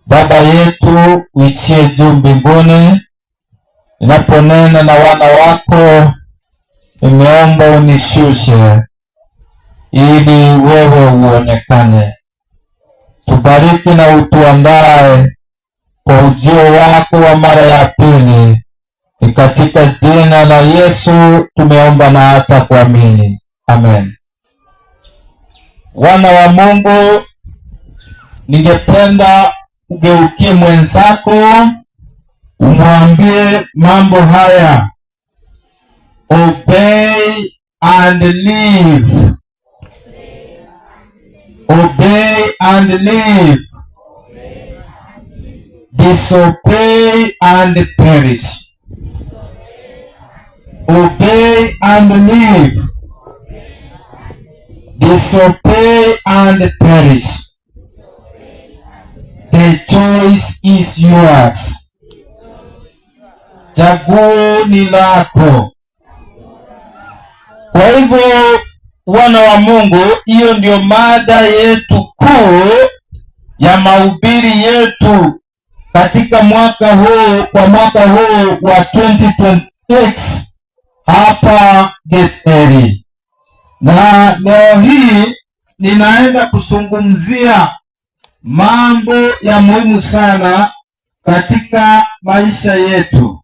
Baba yetu uishie juu mbinguni, ninaponena na wana wako, nimeomba unishushe ili wewe uonekane. Tubariki na utuandae kwa ujio wako wa mara ya pili. Ni katika jina la Yesu tumeomba na hata kuamini. Amen. Wana wa Mungu, ningependa ugeukie mwenzako umwambie mambo haya: obey and live. Obey and live. Disobey and perish. Obey and live. Disobey and perish. The choice is yours. Chaguo ni lako. Kwa hivyo wana wa Mungu, hiyo ndio mada yetu kuu ya mahubiri yetu katika mwaka huu wa 2026 hapa Getheri. Na leo hii ninaenda kuzungumzia mambo ya muhimu sana katika maisha yetu.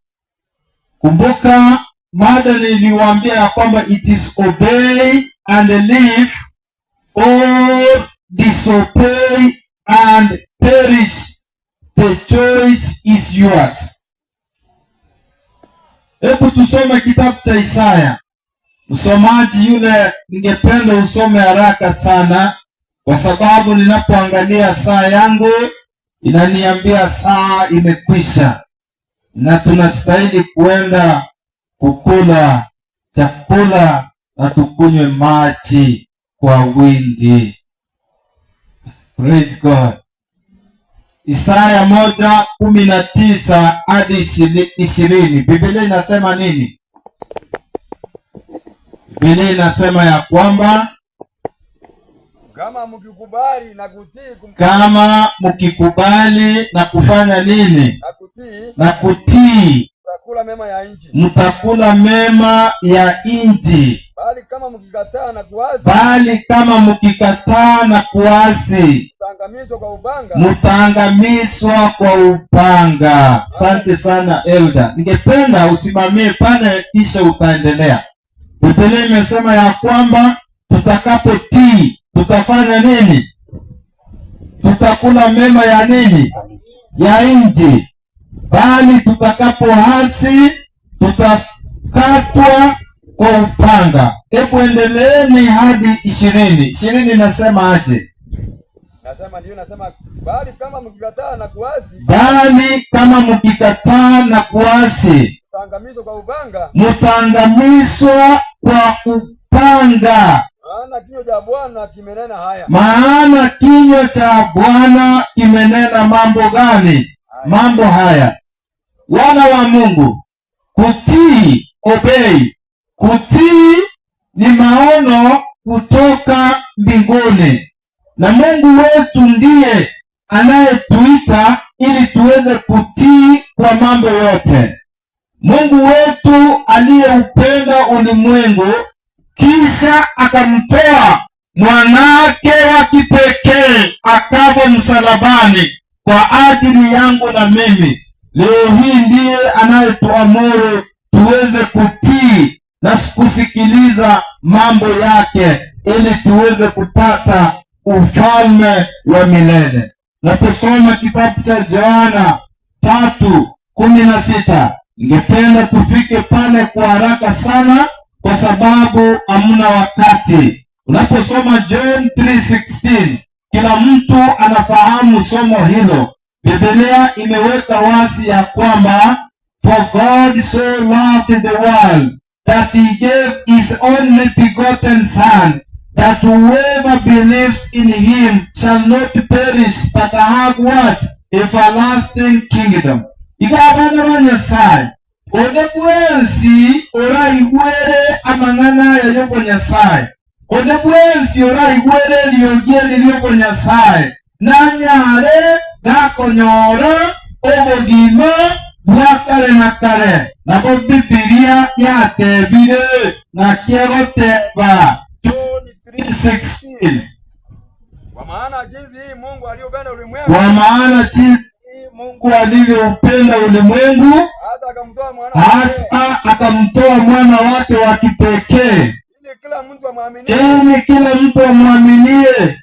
Kumbuka mada niliwaambia kwamba it is obey and live or disobey and perish. The choice is yours. Hebu tusome kitabu cha Isaya. Msomaji yule, ningependa usome haraka sana, kwa sababu ninapoangalia saa yangu inaniambia saa imekwisha na tunastahili kuenda kukula chakula na tukunywe maji kwa wingi. Praise God. Isaya 1:19 hadi 20. Biblia inasema nini? Biblia inasema ya kwamba kama mkikubali na kufanya nini? Na kutii. Mtakula mema ya nchi. Bali kama mkikataa na kuasi, mtaangamizwa kwa upanga. Asante sana Elda. Ningependa usimamie pale kisha utaendelea. Biblia imesema ya kwamba tutakapotii tutafanya nini? Tutakula mema ya nini? Ya nchi. Bali tutakapoasi tutakatwa kwa upanga. Hebu endeleeni hadi 20. 20 nasema aje? Nasema bali kama mkikataa na kuasi, mtaangamizwa kwa upanga. Maana kinywa cha Bwana kimenena mambo gani? Mambo haya. Wana wa Mungu, kutii, obey. Kutii ni maono kutoka mbinguni, na Mungu wetu ndiye anayetuita ili tuweze kutii kwa mambo yote. Mungu wetu aliyeupenda ulimwengu kisha akamtoa mwanake wa kipekee akafa msalabani kwa ajili yangu na mimi. Leo hii ndiye anayetuamuru tuweze kutii na kusikiliza mambo yake ili tuweze kupata ufalme wa milele. Naposoma kitabu cha Yohana 3:16, ningependa tufike pale kwa haraka sana kwa sababu hamuna wakati. Unaposoma John 3:16, kila mtu anafahamu somo hilo. Biblia imeweka wazi ya kwamba for God so loved the world that he gave his only begotten Son, that whoever believes in him shall not perish but have what? Everlasting kingdom. Ikabana wa Nyasaye ode bwensi oraigwere amang'ana yayobo Nyasaye. Ode bwensi oraigwere liogie liliobo Nyasaye. nanyare gakonyora obogima bwa kare na kare. Nabo Bibilia yatebire na kiegoteba John 3:16. Kwa maana jinsi hii Mungu aliupenda ulimwengu, kwa maana jinsi Mungu alivyoupenda ulimwengu hata akamtoa mwana wake wa kipekee, ili kila mtu amwaminie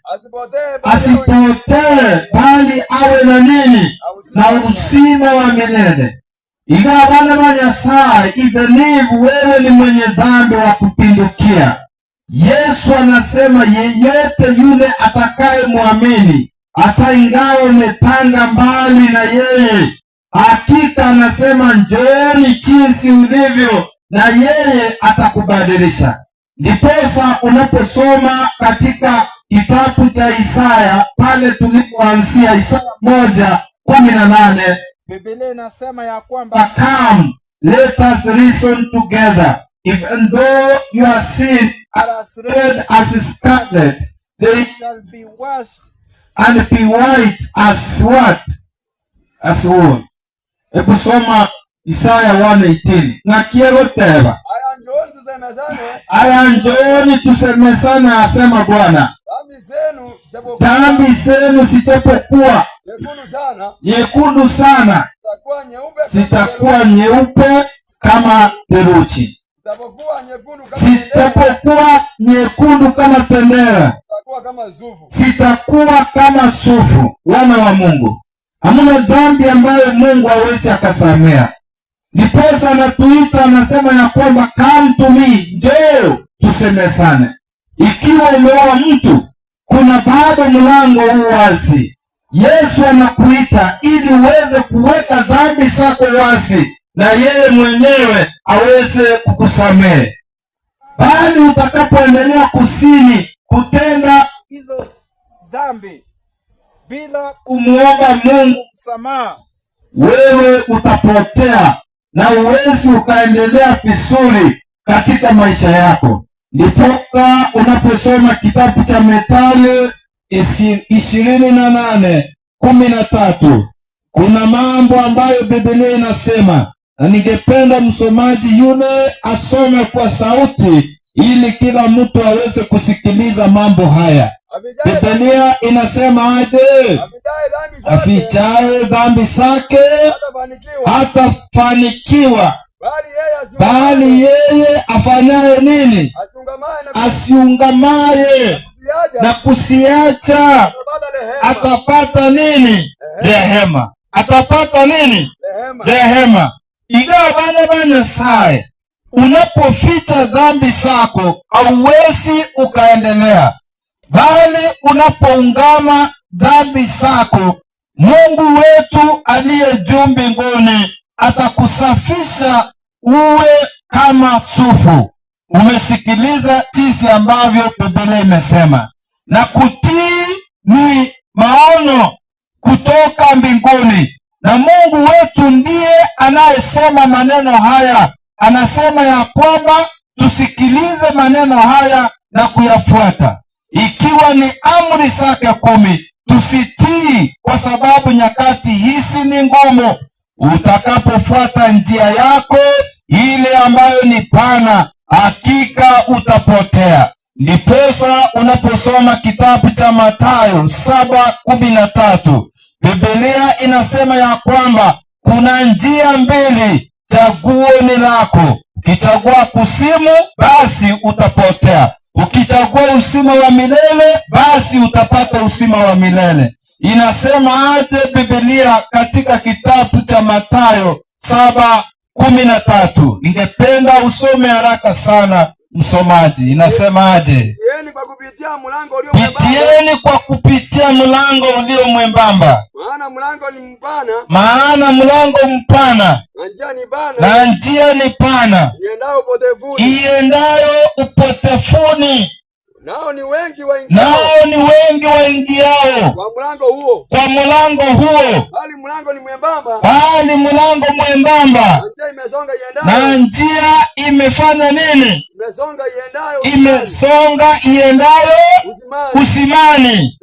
asipotee, bali awe na nini? Na uzima wa milele. Ingawa bana ba Nyasaye, even wewe ni mwenye dhambi wa kupindukia, Yesu anasema yeyote yule atakaye muamini, hata ingawa umetanga mbali na yeye, hakika anasema njooni jinsi ulivyo, na yeye atakubadilisha. Ndiposa unaposoma katika kitabu cha Isaya pale tulipoanzia, Isaya 1:18, Biblia inasema ya kwamba come let us reason together, even though your sin are as red as scarlet, they shall be washed and be white as what? As wool. Hebu soma Isaya 1:18. Na kiegoteba aya njooni tusemezane, asema Bwana, dhambi zenu zijapokuwa nyekundu sana, zitakuwa nyeupe kama theluji. Zitapokuwa nyekundu kama bendera, zitakuwa kama sufu. Wana wa Mungu, hamuna dhambi ambayo Mungu hawezi akasamea. Ndiposa anatuita, anasema ya kwamba come to me, njoo tusemezane. Ikiwa umeoa mtu, kuna bado mlango huu wazi. Yesu anakuita ili uweze kuweka dhambi zako wazi, na yeye mwenyewe aweze kukusamehe. Bali utakapoendelea kusini kutenda hizo dhambi bila kumuomba Mungu msamaha, wewe utapotea na uwezi ukaendelea vizuri katika maisha yako. Ndiposa unaposoma kitabu cha Methali 28:13 kuna mambo ambayo Biblia inasema, na ningependa msomaji yule asome kwa sauti ili kila mtu aweze kusikiliza mambo haya. Biblia inasema aje? Afichaye dhambi zake hatafanikiwa, bali yeye afanyaye nini? Asiungamaye na kusiacha atapata nini? Rehema. Atapata nini? Rehema. Ingawa bana ba Nyasaye, unapoficha dhambi zako hauwezi ukaendelea, bali unapoungama dhambi zako, Mungu wetu aliye juu mbinguni atakusafisha uwe kama sufu. Umesikiliza jinsi ambavyo Biblia imesema, na kutii ni maono kutoka mbinguni, na Mungu wetu ndiye anayesema maneno haya. Anasema ya kwamba tusikilize maneno haya na kuyafuata. Ikiwa ni amri zake 10, tusitii, kwa sababu nyakati hizi ni ngumu. Utakapofuata njia yako ile ambayo ni pana, hakika utapotea. Ndiposa unaposoma kitabu cha Mathayo 7:13, Biblia inasema ya kwamba kuna njia mbili, chaguo ni lako. Ukichagua kuzimu, basi utapotea. Ukichagua uzima wa milele, basi utapata uzima wa milele. Inasema aje Biblia katika kitabu cha Mathayo 7:13? Ningependa usome haraka sana msomaji. Inasema aje? Pitieni kwa kupitia mlango ulio mwembamba, maana mlango mpana na njia ni pana iendayo upotevuni, nao ni wengi waingiao kwa mlango huo, bali mlango ni mwembamba, na njia imefanya nini? Imesonga iendayo uzimani,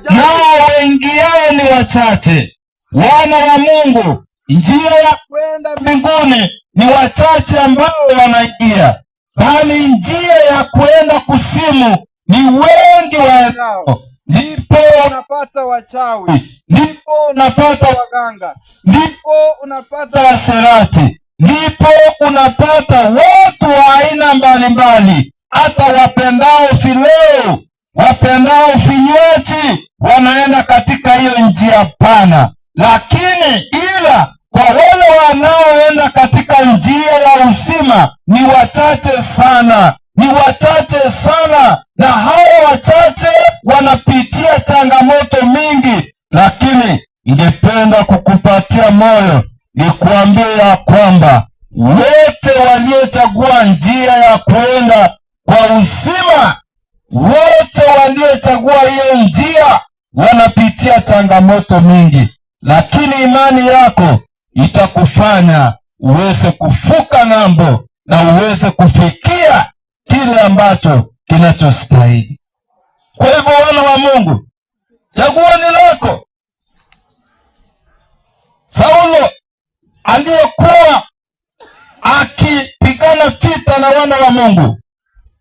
nao waingiao ni wachache. Wana wa Mungu, njia ya kwenda mbinguni ni wachache ambao wanaingia, bali njia ya kwenda kuzimu ni wengi waendao. Ndipo unapata wachawi, ndipo unapata waganga, ndipo unapata washerati, ndipo unapata watu wa aina mbalimbali, hata wapendao vileo, wapendao vinywaji, wanaenda katika hiyo njia pana. Lakini ila kwa wale wanaoenda katika njia ya uzima ni wachache sana, na hao wachache wanapitia changamoto mingi. Lakini ningependa kukupatia moyo, nikuambie ya kwamba wote waliochagua njia ya kwenda kwa uzima, wote waliochagua hiyo njia wanapitia changamoto mingi, lakini imani yako itakufanya uweze kuvuka ng'ambo na uweze kufikia kile ambacho kinachostahili. Kwa hivyo, wana wa Mungu, chaguo ni lako. Saulo aliyekuwa akipigana vita na wana wa Mungu,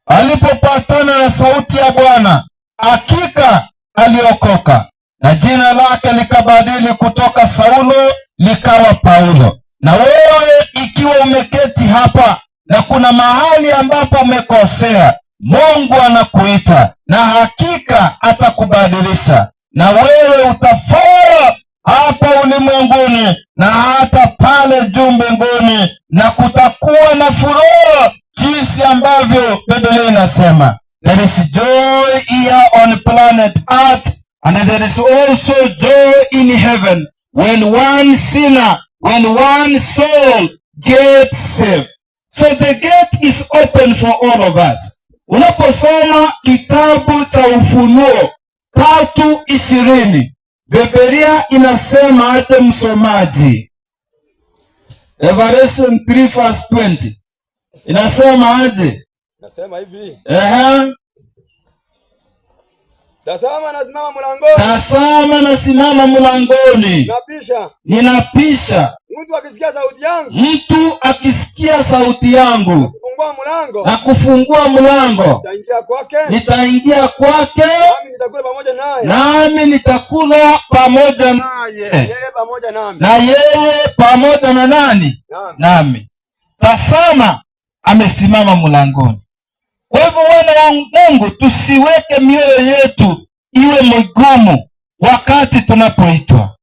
alipopatana na sauti ya Bwana, hakika aliokoka, na jina lake likabadili kutoka Saulo likawa Paulo. Na wewe ikiwa umeketi hapa na kuna mahali ambapo umekosea, Mungu anakuita na hakika atakubadilisha, na wewe utafaa hapa ulimwenguni na hata pale juu mbinguni, na kutakuwa na furaha jinsi ambavyo Biblia inasema, there is joy here on planet Earth and there is also joy in heaven when one sinner, when one soul gets saved. So the gate is open for all of us. Unaposoma kitabu cha Ufunuo 3:20, Biblia inasema, hata msomaji, Revelation 3:20 inasema aje? Nasema hivi, tazama nasimama mlangoni, ninapisha. Mtu akisikia sauti yangu na kufungua mlango, nitaingia kwake, nami nitakula pamoja naye, na yeye pamoja na nani? Nami. Tazama amesimama mlangoni. Kwa hivyo, wana wa Mungu, tusiweke mioyo yetu iwe migumu wakati tunapoitwa.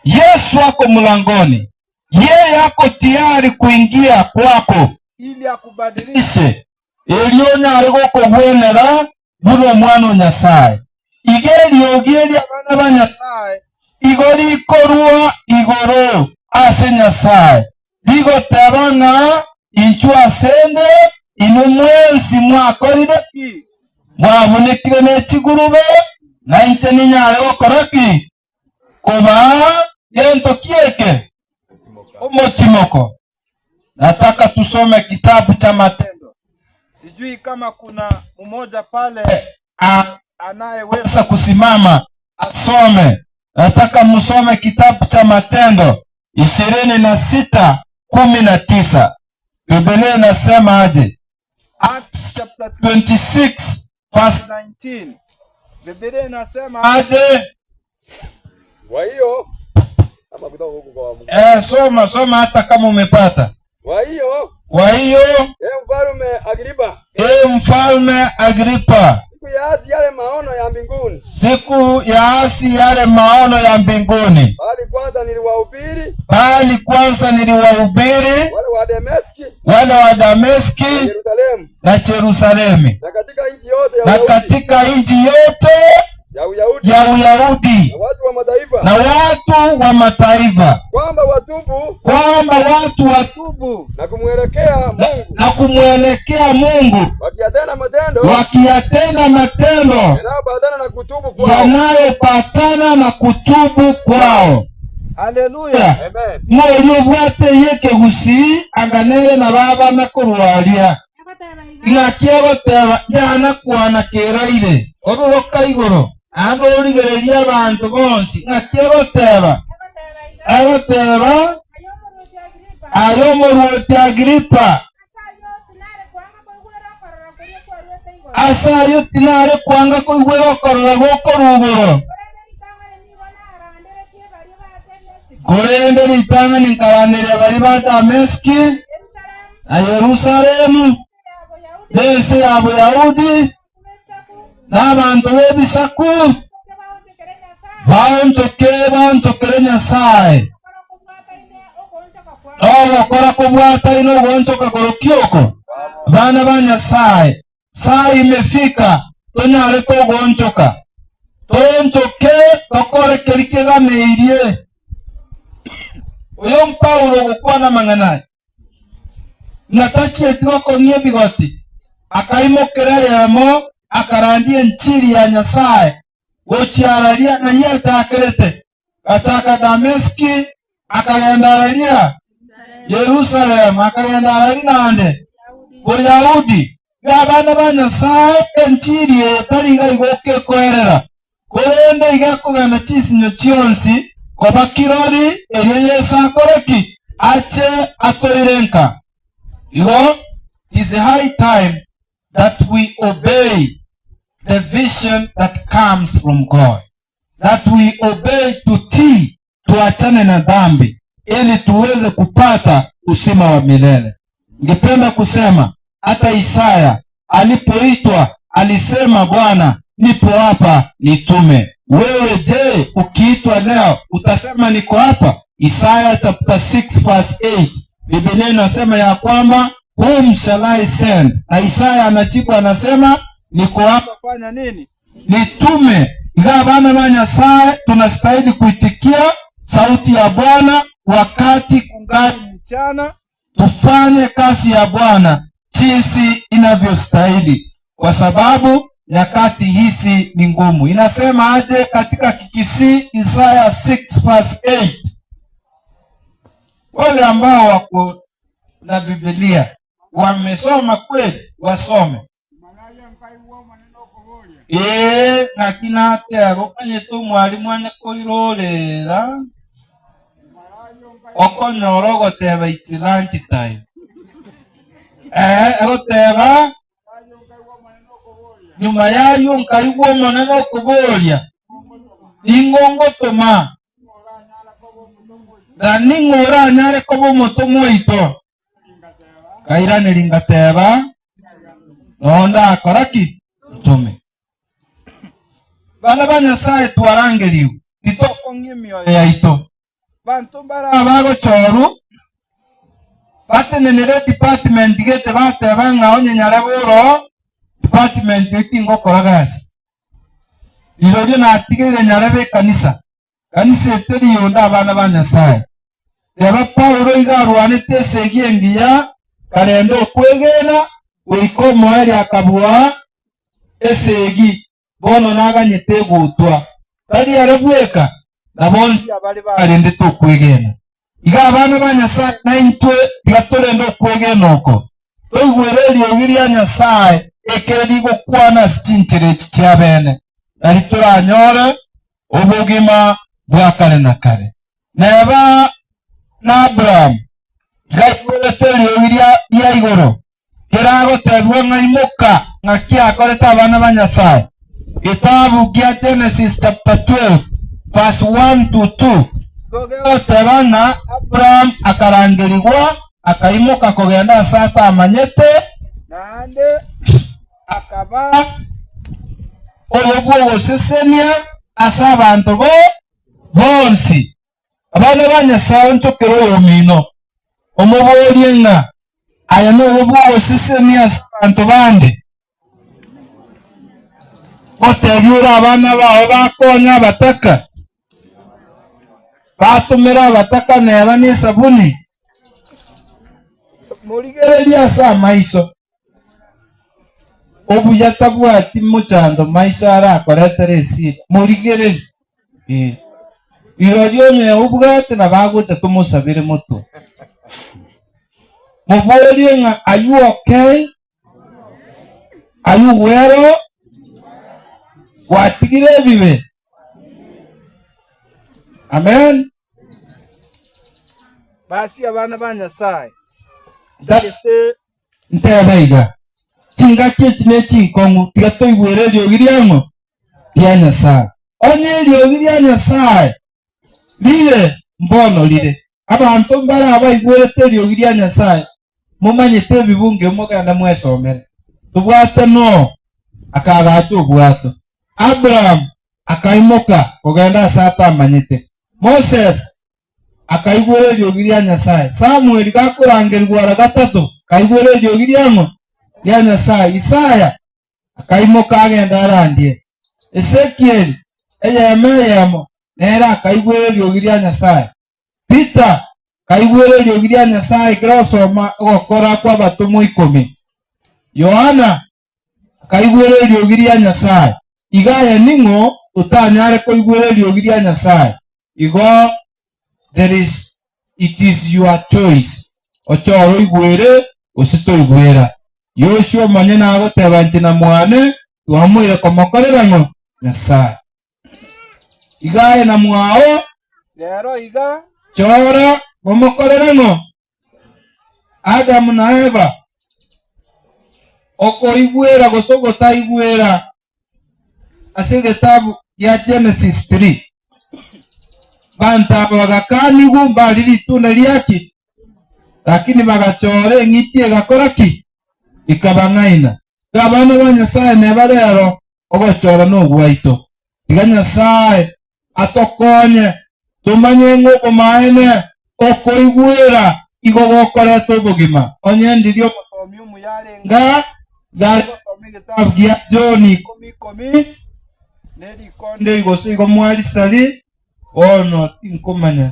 Yesu ako mlangoni, yeye ako tayari kuingia kwako ili akubadilishe. Elionya aligoko gwenera buno mwana Nyasaye. Igeri abana ba Nyasaye, igori ikorwa igoro ase Nyasaye. Bigotebanga inchwa sende inumwensi mwakorire mwabonekire n'ekigurube na inche ninyare okoraki kuba gento kieke omotimoko. Nataka tusome kitabu cha Matendo. Sijui kama kuna mmoja pale anayeweza kusimama asome. Nataka msome kitabu cha Matendo 26:19. Biblia inasema aje? Acts chapter 26:19. Biblia inasema aje? Kwa hiyo kama kutoka huko kwa soma hata kama umepata. Kwa hiyo Mfalme Agripa, siku ya asi yale maono ya mbinguni, bali kwanza niliwahubiri wale wa Dameski na Yerusalemu, na katika nchi yote ya Uyahudi na watu wa mataifa, kwamba watu watubu na kumwelekea Mungu, wakiyatenda matendo yanayopatana na kutubu kwao. Haleluya. Amen. Moyo bwate yeke gusi anganere na baba na kurwalia. Ngakia goteba jana kwana keraire. Oruroka igoro. Ando origereria abantu bonsi. Ngakia goteba. Agoteba. Ayo moruti Agripa. Asa yo tinare kwanga kuigwera korora gokorugoro. Kurende litanga ninkaranire bari ba Dameski na Yerusalemu bese Abayahudi n'abantu b'ebisaku banchokere Nyasaye okora kubwata ino gonchoka korokioko bana ba Nyasaye. Saa imefika tonyare togonchoka tonchoke tokore kerikegameirie. Uyo Paulo gukwana mang'anaye natachi etwako nye bigoti akaimokera yamo akarandie nchiri ya Nyasaye gochiararia na yeye chakerete ataka Dameski akayandararia Yerusalemu akayandararia nande Uyahudi gabana ba Nyasaye nchiri etariga igoke kwerera kurende igakugana chisinyo chionsi koba kirori elio Yesu akoreki ache atoirenka. It is a high time that we obey the vision that comes from God, that we obey tutii, tuachane na dhambi ili tuweze kupata uzima wa milele. Ningependa kusema hata Isaya alipoitwa alisema, Bwana nipo hapa nitume. Wewe je, ukiitwa leo utasema niko hapa? Isaiah chapter 6 verse 8. Biblia inasema ya kwamba whom shall I send? Na Isaiah anajibu anasema niko hapa, fanya nini? Nitume. Ingawa bana ba Nyasaye tunastahili kuitikia sauti ya Bwana wakati kungali mchana, tufanye kazi ya Bwana jinsi inavyostahili, kwa sababu nyakati hizi ni ngumu. Inasema aje katika kikisi Isaiah 6 verse 8? Wale ambao wako na Biblia wamesoma kweli wasome. Na kinate abokanye tu mwalimu anya koirorera okonyoro goteba it's lunch time. Goteba nyuma yayo nkaigwa moneno kuboria ingongo toma dani ngora nyare kobo motomo ito kairane ringateba nonda akoraki tume bana ba Nyasaye twarangeriu itoko ngimyo ya ito bantu bara abago choru batenenere department gete bateba ngaonye nyare boro department itingo koragasi irodio na atigere nyarebe kanisa eteri yonda abana ba Nyasaye reba Paulo igarwane tesegie ngiya karendo kwegena uriko moeri akabua esegi bono naganyete gutwa tari arabweka nabonzi abali barende to kwegena iga abana ba Nyasaye na intwe igatorendo kwegena uko toigwereri ogiria Nyasaye ekereri gukwana stintere cyabene ari turanyore ubugima bwa kare na kare neba na Abraham gaitwereteri ogiria ya igoro kerago tebwo ngaimuka ngakia akoreta abana ba Nyasaye. Kitabu kia Genesis chapter 12 verse 1 to 2 gotebana Abraham akarangirirwa akaimuka kugenda sata amanyete nande akaba obwo gusesenia asa abantu bonsi abana ba Nyasaye ntokero omino omubolie nga aya no obwo gusesenia asa abantu bande gotebiura abana bao bakonya abataka batumira abataka neba ni sabuni murigereria asa maiso obuya tabwati muchando maiso arakoretere esira murigereria irorio nye ubwate na bagote tumusabire mutu muborie nga are you okay? Are you well? Watigire bibe. Amen. Basi abana ba Nyasaye ntebeiga tinga kechine chikongu tigato igwere ryogiriango rya Nyasaye onye ryogirya Nyasaye lire mbono lire abantu mbara abaigwerete ryogirya Nyasaye mumanyite bibunge muganda mwesomere tubwate no akagacho bwato Abraham akaimoka kugenda sata amanyite Moses akaigwere ryogirya Nyasaye Samuel gakurangerwa gatatu kaigwere ryogiryango rya Nyasaye Isaya akaimoka agenda arandie Ezekiel eyemeyemo nera akaigwere ryogirya Nyasaye Peter kaigwere ryogirya Nyasaye kirosoma gokora kwa batumu 10 Yohana kaigwere ryogirya Nyasaye igaya ningo utanyare koigwere ryogirya Nyasaye igo it is your choice ochoro igwere osito igwera Yoshua manye nago tebanchi na mwane tuamwire komokorerano Nyasaye igaya na mwao lero iga chora komokorerano Adam na Eva oko igwera gosogota igwera ase gitabu ya Genesis 3 banta bagakani gumba lilituna lyaki lakini bagachore ngitie gakoraki ikabangaina kabana ba Nyasaye ne barero ogochora no gwaito iga Nyasaye atokonye tumanye ngo maene oko igwera igogokore tobugima onye ndirio musomi umuyarenga somi gitabu gya John 10 neri konde igose igo mwali sali ono tinkomanya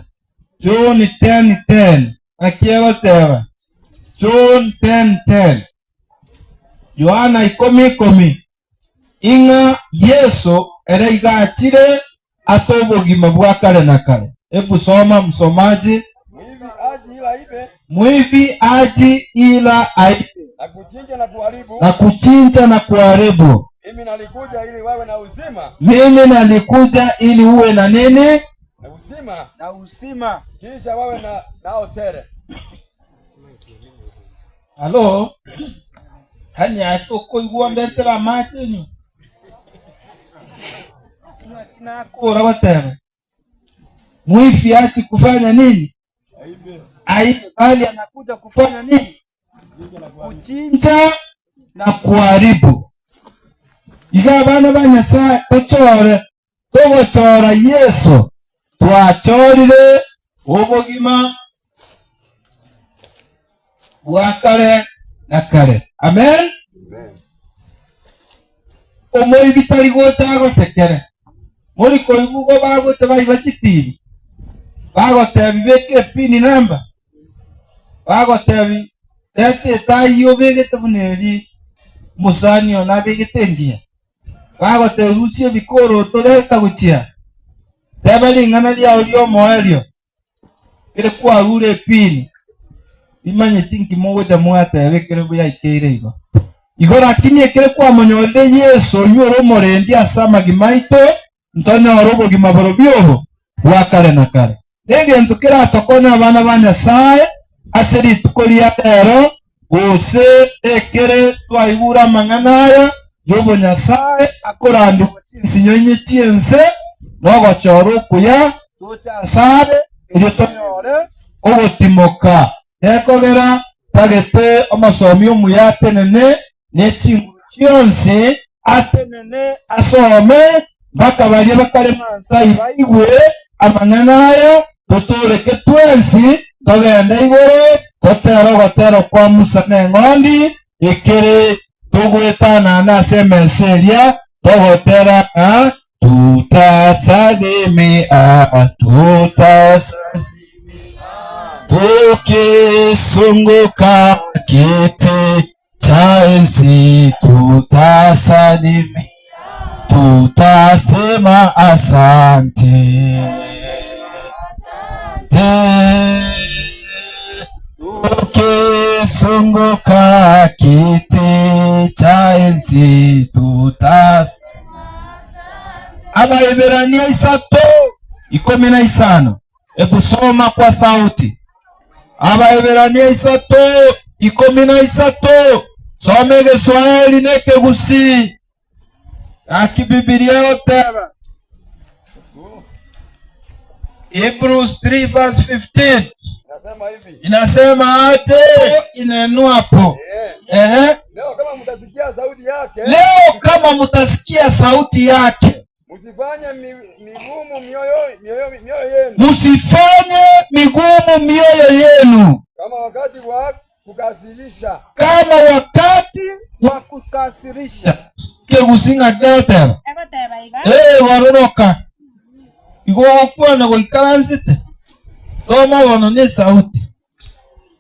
John 10:10 akiego teba John 10:10 Yohana 10:10 inga Yesu ere igachire atobugima bwa kale na kale hebu soma msomaji mwivi aji ila aibe na kuchinja na kuharibu mimi nalikuja ili wawe na uzima mimi nalikuja ili uwe na nini na uzima kisha wawe nao tele halo hanya atoko igwondetera machi na kora watera mwifi achi kufanya nini aibe bali anakuja kufanya nini kuchinja na kuharibu iga bana ba Nyasaye tochore togochora Yesu twachorire obugima bwa kale na kale amen omoyi bitari gotago sekere muri koibugo bagote baibachitiri bagote bibeke pini namba bagote tete tayo begete buneri musani ona begete ngia bagote rusie bikoro toleta guchia tabali ngana lya ulio moelio ile kwa rure pini imanye tinki mogo ja mwata yabekere buya ikeire igo igora kinye kire kwa monyole Yesu yoro morendi asama gimaito ntone orobo gimaboro byobo wakale na kale nege ntukira tokona abana ba Nyasaye aseri tukolia rero ose ekere twaibura manganaya yobo Nyasaye akorandi sinyenye chiense nogo choro kuya tutasare iyo tonyore obotimoka ekogera tagete amasomi omuyate nene n'ekinguru kyonse atenene asome bakabalye bakale mansa ibaigwe amanganayo tutuleke twensi togenda igoro totero kwa Musa n'engondi ekere tugwetana na semeseria togotera tutasalimia tukisunguka kiti cha enzi tutasalimia, tutasema asante. Tukisunguka kiti cha enzi tutasema Abaeberania 3:15. Ebu soma kwa sauti. Abaeberania 3:13. Some Kiswahili nekegusi akibibilia yote. Hebrews 3:15 inasema aje? Inenua hapo. Leo kama mtasikia sauti yake, msifanye migumu mioyo yenu. Musifanye migumu mioyo yenu. Kama wakati wa kukasirisha. Kegusinga dete. Waroroka. Igo kwana goikaranzite. Toma bono ni sauti.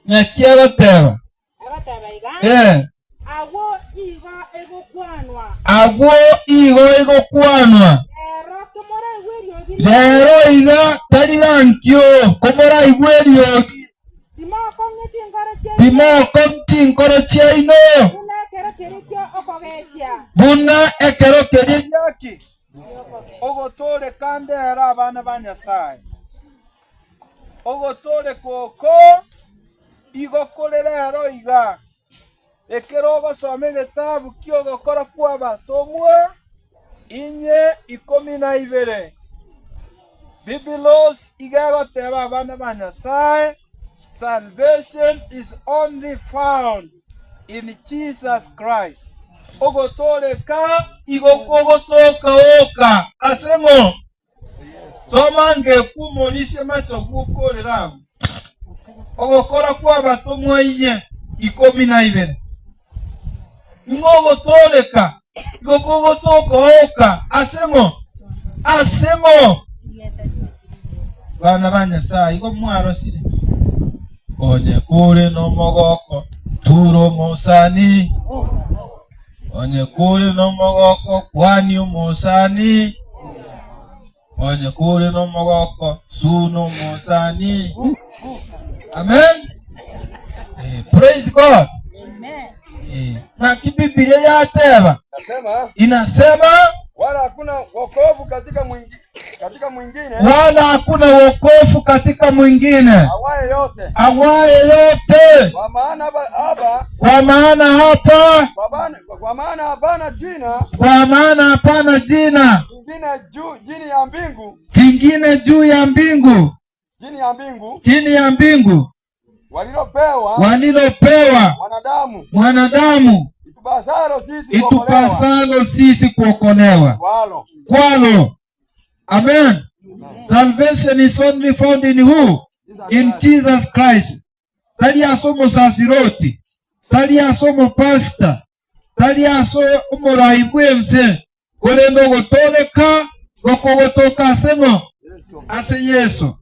Nyakia goteba. Agwo igo egokwanwa. Lero iga tari bankyo komora igwerio. Dimoko tinkoro chiaino. Buna ekero keriki. Ogotore kande era abana ba Nyasaye. Ogotore koko igokorera ero iga. Ekero ogosoma egitabu kio ogokora kwa batomwe 4:12. Biblos igagoteba abana ba Nyasaye. Salvation is only found in Jesus Christ. Ogotoleka igokogotoka oka asemo tomange kumolishe macho gukorera ogokora kwa batomwe 4:12. Ingogotoleka igokogotoka oka asemo bana ba Nyasaye igo mwaro sire onye kure no mogoko turo musani. Onye kure no mogoko kwani umusani. Onye kure no mogoko suno musani. Amen. Praise God. Amen. Na Biblia yateba inasema wala hakuna wokovu katika mwingine. Wala hakuna wokovu katika mwingine. Awaye yote. Kwa maana hapana jina. Jingine juu ya mbingu. Chini ya mbingu. Walilopewa mwanadamu. Itupasalo sisi kuokolewa. Kwalo. Amen. Salvation is only found in who? In Jesus Christ. Tali asomo sasiroti. Tali asomo pastor. Tali asomo umuraibwense. Kolendo gotoleka. Goko gotoka asemo. Ase Yesu.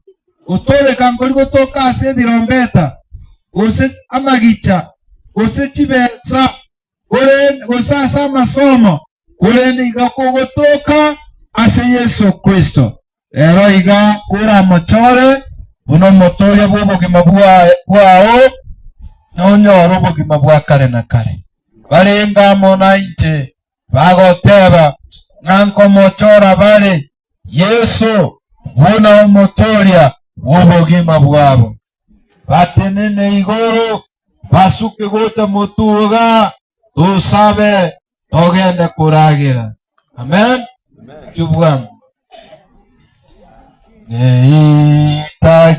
Gotoleka ngoli gotoka ase birombeta. Gose amagicha. Gose chibetsa. Gose asa masomo. Kolendo goko gotoka ase Yesu Kristo. Ero iga kura mochore buno motoria bw'obugima bwao nonyora obugima bwa kare na kare barenga mona inche bagoteba nganko mochora bare Yesu buno motoria bw'obugima bwabo batenene igoro basuke gote motuga tusabe togende kuragira. Amen. Chubwangu. Neita